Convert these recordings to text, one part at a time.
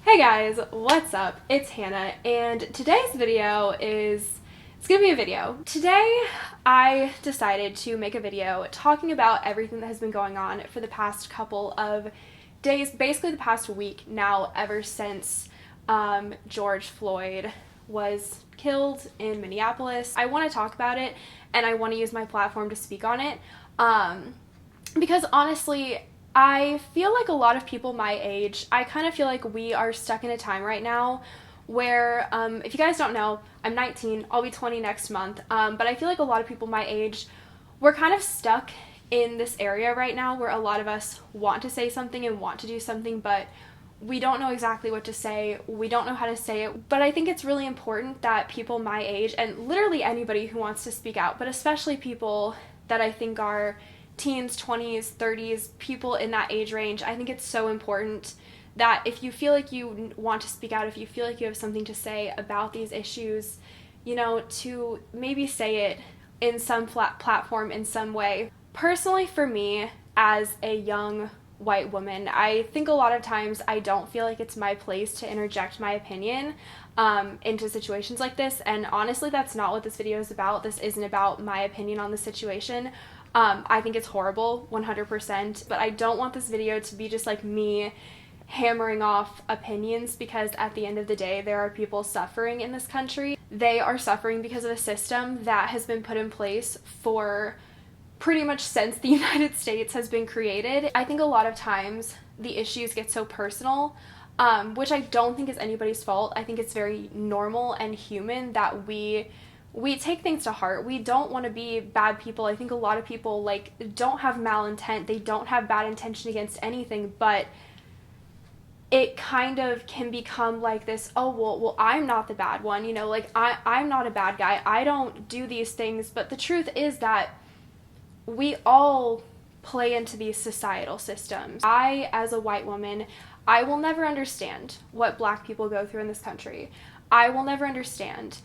Hey guys, what's up? It's Hannah, and today's video it's gonna be a video. Today, I decided to make a video talking about everything that has been going on for the past couple of days, basically the past week now, ever since George Floyd was killed in Minneapolis. I want to talk about it, and I want to use my platform to speak on it, because honestly, I feel like a lot of people my age, I kind of feel like we are stuck in a time right now where, if you guys don't know, I'm 19, I'll be 20 next month, but I feel like a lot of people my age, we're kind of stuck in this area right now where a lot of us want to say something and want to do something, but we don't know exactly what to say, we don't know how to say it, but I think it's really important that people my age, and literally anybody who wants to speak out, but especially people that I think are teens, 20s, 30s, people in that age range, I think it's so important that if you feel like you want to speak out, if you feel like you have something to say about these issues, to maybe say it in some platform in some way. Personally, for me, as a young white woman, I think a lot of times I don't feel like it's my place to interject my opinion into situations like this, and honestly, that's not what this video is about. This isn't about my opinion on the situation. I think it's horrible, 100%, but I don't want this video to be just like me hammering off opinions, because at the end of the day, there are people suffering in this country. They are suffering because of a system that has been put in place for pretty much since the United States has been created. I think a lot of times the issues get so personal, which I don't think is anybody's fault. I think it's very normal and human that we take things to heart. We don't want to be bad people. I think a lot of people don't have malintent. They don't have bad intention against anything, but it kind of can become like this, oh, well, I'm not the bad one, I'm not a bad guy. I don't do these things. But the truth is that we all play into these societal systems. I, as a white woman, I will never understand what Black people go through in this country. I will never understand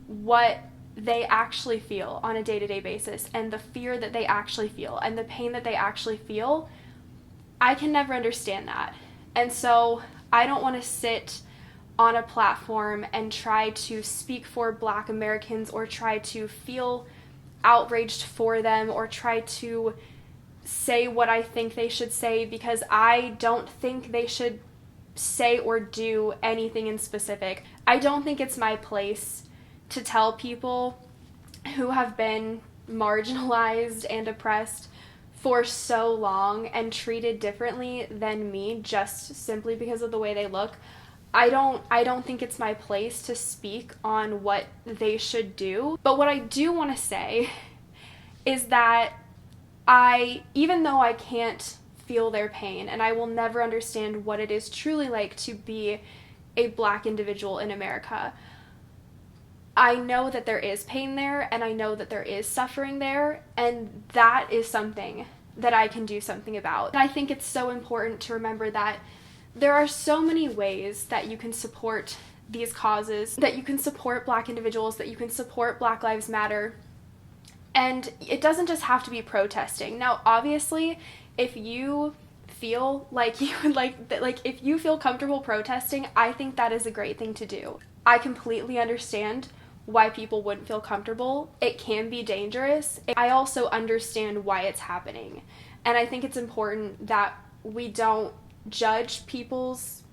what they actually feel on a day-to-day basis, and the fear that they actually feel, and the pain that they actually feel. I can never understand that. And so I don't want to sit on a platform and try to speak for Black Americans, or try to feel outraged for them, or try to say what I think they should say, because I don't think they should say or do anything in specific. I don't think it's my place to tell people who have been marginalized and oppressed for so long and treated differently than me just simply because of the way they look. I don't think it's my place to speak on what they should do. But what I do want to say is that even though I can't feel their pain, and I will never understand what it is truly like to be a Black individual in America, I know that there is pain there, and I know that there is suffering there, and that is something that I can do something about. And I think it's so important to remember that there are so many ways that you can support these causes, that you can support Black individuals, that you can support Black Lives Matter, and it doesn't just have to be protesting. Now, obviously, if you feel like you would if you feel comfortable protesting, I think that is a great thing to do. I completely understand why people wouldn't feel comfortable. It can be dangerous. I also understand why it's happening. And I think it's important that we don't judge people's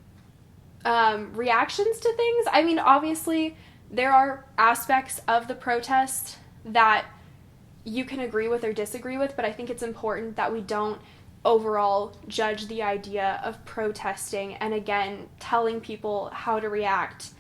reactions to things. I mean, obviously, there are aspects of the protest that you can agree with or disagree with, but I think it's important that we don't overall judge the idea of protesting and, again, telling people how to react.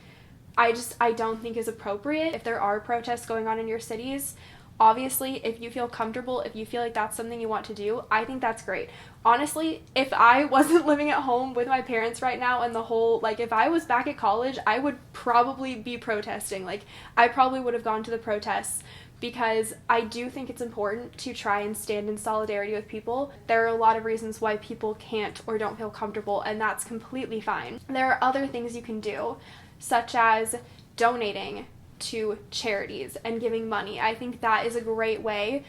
I don't think is appropriate. If there are protests going on in your cities, obviously, if you feel comfortable, if you feel like that's something you want to do, I think that's great. Honestly, if I wasn't living at home with my parents right now, and if I was back at college, I would probably be protesting. I probably would have gone to the protests, because I do think it's important to try and stand in solidarity with people. There are a lot of reasons why people can't or don't feel comfortable, and that's completely fine. There are other things you can do, such as donating to charities and giving money. I think that is a great way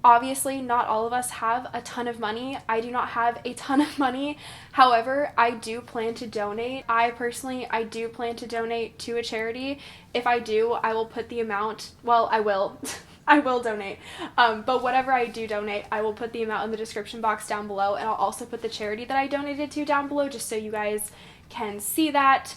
Obviously, not all of us have a ton of money. I do not have a ton of money. However, I do plan to donate. I do plan to donate to a charity. If I do, I will put the amount, well, I will. I will donate. But whatever I do donate, I will put the amount in the description box down below, and I'll also put the charity that I donated to down below just so you guys can see that.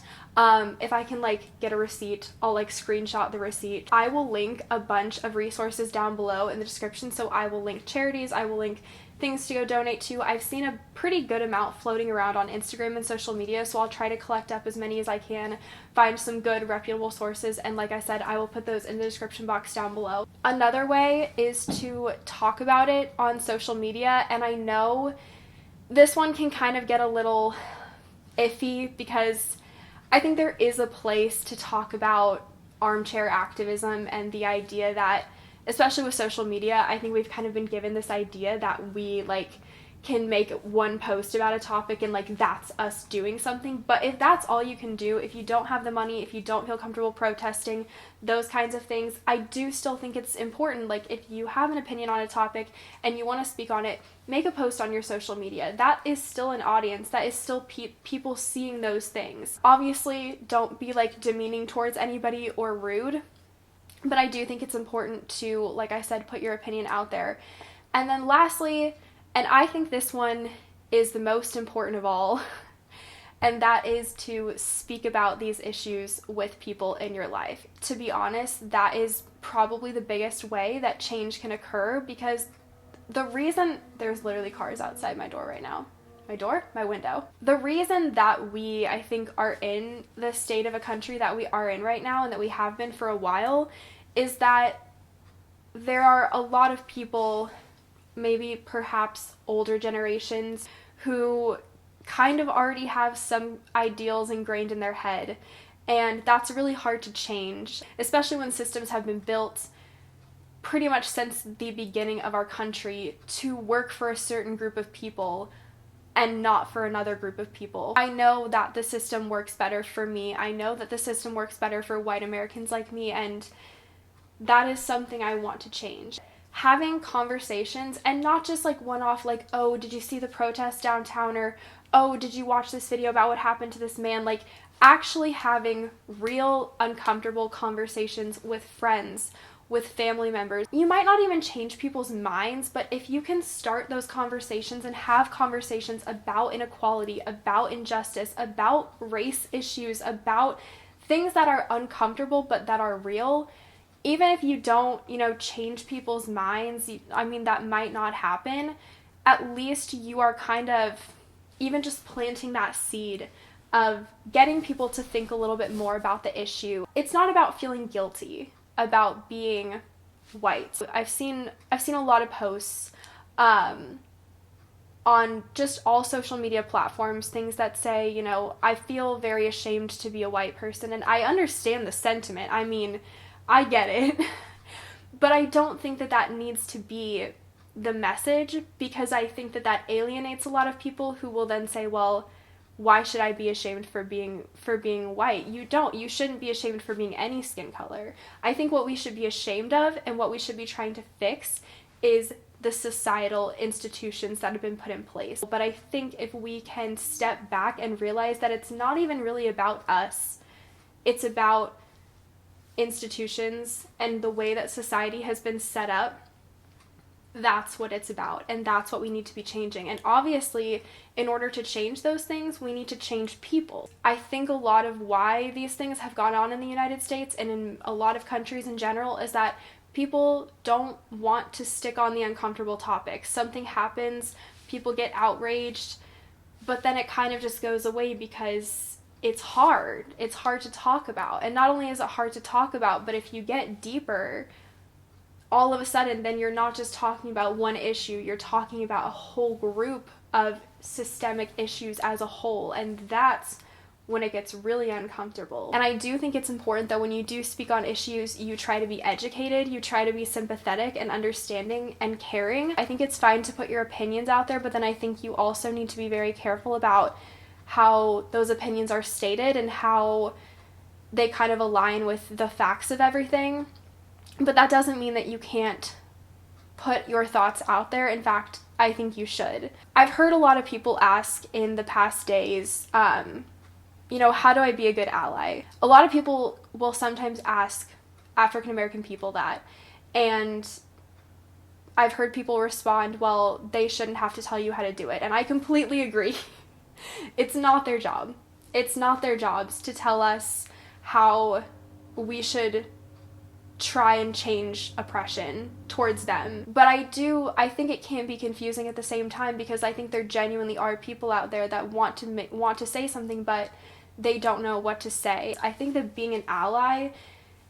If I can get a receipt, I'll screenshot the receipt. I will link a bunch of resources down below in the description. So I will link charities, I will link things to go donate to. I've seen a pretty good amount floating around on Instagram and social media, so I'll try to collect up as many as I can, find some good reputable sources, and like I said, I will put those in the description box down below. Another way is to talk about it on social media, and I know this one can kind of get a little iffy because I think there is a place to talk about armchair activism and the idea that, especially with social media, I think we've kind of been given this idea that we can make one post about a topic and that's us doing something. But if that's all you can do, if you don't have the money, if you don't feel comfortable protesting, those kinds of things, I do still think it's important. If you have an opinion on a topic and you want to speak on it, make a post on your social media. That is still an audience. That is still people seeing those things. Obviously, don't be demeaning towards anybody or rude, but I do think it's important to, like I said, put your opinion out there. And then lastly, and I think this one is the most important of all, and that is to speak about these issues with people in your life. To be honest, that is probably the biggest way that change can occur, because the reason there's literally cars outside my door right now. My window. The reason that we, I think, are in the state of a country that we are in right now and that we have been for a while is that there are a lot of people, maybe perhaps older generations, who kind of already have some ideals ingrained in their head. And that's really hard to change, especially when systems have been built pretty much since the beginning of our country to work for a certain group of people and not for another group of people. I know that the system works better for me. I know that the system works better for white Americans like me, and that is something I want to change. Having conversations, and not just one-off, oh, did you see the protest downtown, or oh, did you watch this video about what happened to this man? Actually having real uncomfortable conversations with friends, with family members. You might not even change people's minds, but if you can start those conversations and have conversations about inequality, about injustice, about race issues, about things that are uncomfortable but that are real, even if you don't, change people's minds, that might not happen, at least you are kind of even just planting that seed of getting people to think a little bit more about the issue. It's not about feeling guilty about being white. I've seen a lot of posts on just all social media platforms, things that say, I feel very ashamed to be a white person, and I understand the sentiment. I get it. But I don't think that needs to be the message, because I think that alienates a lot of people who will then say, well, why should I be ashamed for being white? You shouldn't be ashamed for being any skin color. I think what we should be ashamed of and what we should be trying to fix is the societal institutions that have been put in place. But I think if we can step back and realize that it's not even really about us, it's about institutions and the way that society has been set up, that's what it's about, and that's what we need to be changing. And obviously, in order to change those things, we need to change people. I think a lot of why these things have gone on in the United States and in a lot of countries in general is that people don't want to stick on the uncomfortable topics. Something happens, people get outraged, but then it kind of just goes away because it's hard. It's hard to talk about. And not only is it hard to talk about, but if you get deeper, all of a sudden, then you're not just talking about one issue, you're talking about a whole group of systemic issues as a whole, and that's when it gets really uncomfortable. And I do think it's important that when you do speak on issues, you try to be educated, you try to be sympathetic and understanding and caring. I think it's fine to put your opinions out there, but then I think you also need to be very careful about how those opinions are stated and how they kind of align with the facts of everything. But that doesn't mean that you can't put your thoughts out there. In fact, I think you should. I've heard a lot of people ask in the past days, you know, how do I be a good ally? A lot of people will sometimes ask African American people that, and I've heard people respond, well, they shouldn't have to tell you how to do it. And I completely agree. It's not their job. It's not their jobs to tell us how we should try and change oppression towards them. But I think it can be confusing at the same time, because I think there genuinely are people out there that want to say something, but they don't know what to say. I think that being an ally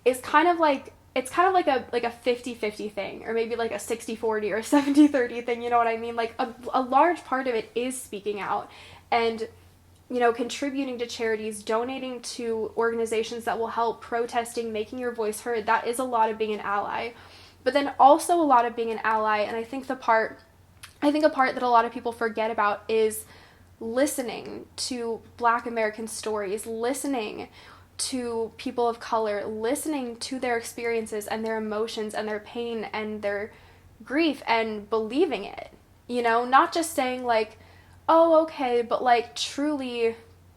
is kind of like a 50-50 thing, or maybe like a 60-40 or a 70-30 thing, you know what I mean? Like a large part of it is speaking out and, you know, contributing to charities, donating to organizations that will help, protesting, making your voice heard. That is a lot of being an ally. But then also a lot of being an ally, and I think a part that a lot of people forget about is listening to Black American stories, listening to people of color, listening to their experiences and their emotions and their pain and their grief, and believing it. You know, not just saying like, oh, okay, but like truly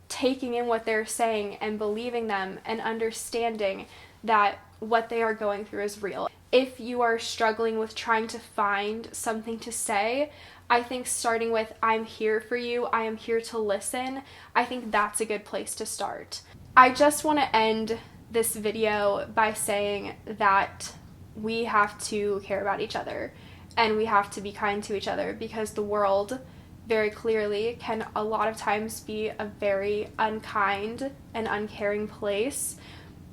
taking in what they're saying and believing them and understanding that what they are going through is real. If you are struggling with trying to find something to say, I think starting with, I'm here for you, I am here to listen, I think that's a good place to start. I just want to end this video by saying that we have to care about each other and we have to be kind to each other, because the world very clearly can a lot of times be a very unkind and uncaring place.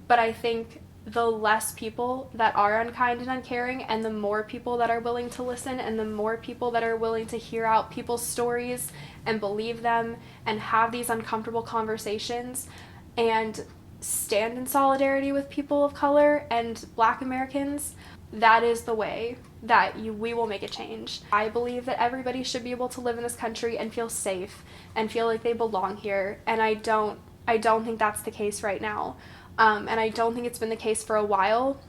But I think the less people that are unkind and uncaring, and the more people that are willing to listen, and the more people that are willing to hear out people's stories and believe them and have these uncomfortable conversations and stand in solidarity with people of color and Black Americans, that is the way that we will make a change. I believe that everybody should be able to live in this country and feel safe and feel like they belong here, and I don't think that's the case right now. And I don't think it's been the case for a while.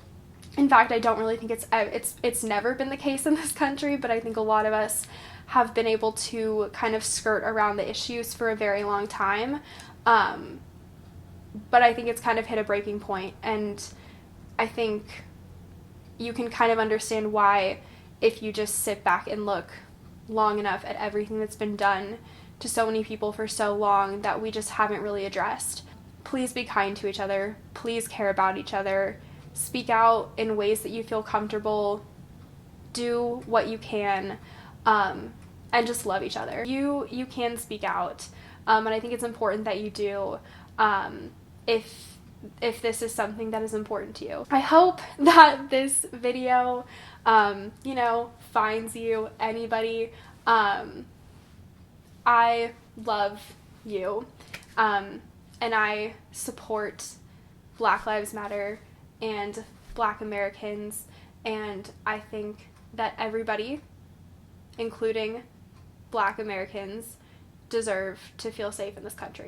In fact, I don't really think it's never been the case in this country, but I think a lot of us have been able to kind of skirt around the issues for a very long time. But I think it's kind of hit a breaking point, and I think you can kind of understand why if you just sit back and look long enough at everything that's been done to so many people for so long that we just haven't really addressed. Please be kind to each other. Please care about each other. Speak out in ways that you feel comfortable. Do what you can, and just love each other. You can speak out, and I think it's important that you do, if this is something that is important to you. I hope that this video, you know, finds you, anybody. I love you, and I support Black Lives Matter and Black Americans, and I think that everybody, including Black Americans, deserve to feel safe in this country.